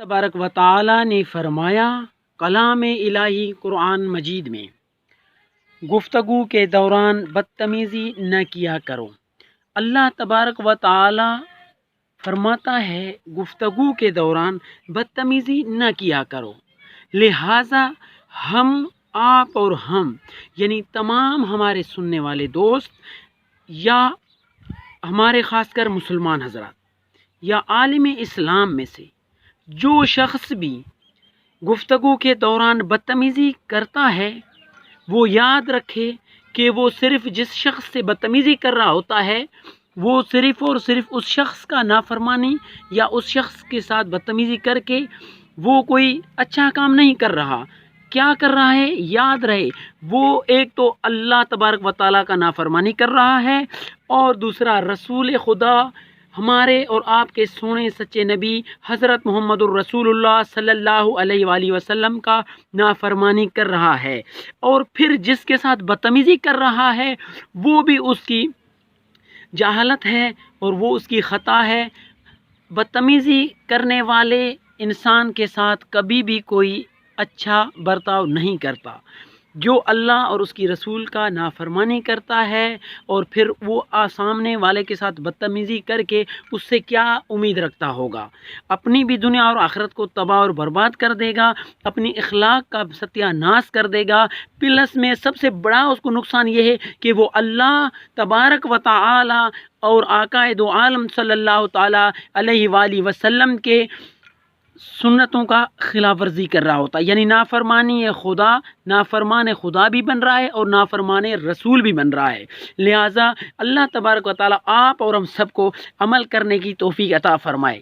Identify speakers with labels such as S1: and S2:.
S1: تبارک و تعالی نے فرمایا کلام الہی قرآن مجید میں، گفتگو کے دوران بدتمیزی نہ کیا کرو۔ اللہ تبارک و تعالی فرماتا ہے گفتگو کے دوران بدتمیزی نہ کیا کرو، لہٰذا آپ اور ہم یعنی تمام ہمارے سننے والے دوست یا ہمارے خاص کر مسلمان حضرات یا عالم اسلام میں سے جو شخص بھی گفتگو کے دوران بدتمیزی کرتا ہے وہ یاد رکھے کہ وہ صرف جس شخص سے بدتمیزی کر رہا ہوتا ہے وہ صرف اور صرف اس شخص کا نافرمانی یا اس شخص کے ساتھ بدتمیزی کر کے وہ کوئی اچھا کام نہیں کر رہا۔ کیا کر رہا ہے؟ یاد رہے وہ ایک تو اللہ تبارک و تعالیٰ کا نافرمانی کر رہا ہے اور دوسرا رسول خدا ہمارے اور آپ کے سونے سچے نبی حضرت محمد الرسول اللہ صلی اللہ علیہ وآلہ وسلم کا نافرمانی کر رہا ہے، اور پھر جس کے ساتھ بدتمیزی کر رہا ہے وہ بھی اس کی جہالت ہے اور وہ اس کی خطا ہے۔ بدتمیزی کرنے والے انسان کے ساتھ کبھی بھی کوئی اچھا برتاؤ نہیں کرتا۔ جو اللہ اور اس کی رسول کا نافرمانی کرتا ہے اور پھر وہ سامنے والے کے ساتھ بدتمیزی کر کے اس سے کیا امید رکھتا ہوگا؟ اپنی بھی دنیا اور آخرت کو تباہ اور برباد کر دے گا، اپنی اخلاق کا ستیہ ناش کر دے گا، پلس میں سب سے بڑا اس کو نقصان یہ ہے کہ وہ اللہ تبارک و تعالی اور آقائے دو عالم صلی اللہ تعالی علیہ وآلہ وسلم کے سنتوں کا خلاف ورزی کر رہا ہوتا ہے، یعنی نافرمان خدا بھی بن رہا ہے اور نافرمان رسول بھی بن رہا ہے۔ لہٰذا اللہ تبارک و تعالیٰ آپ اور ہم سب کو عمل کرنے کی توفیق عطا فرمائے۔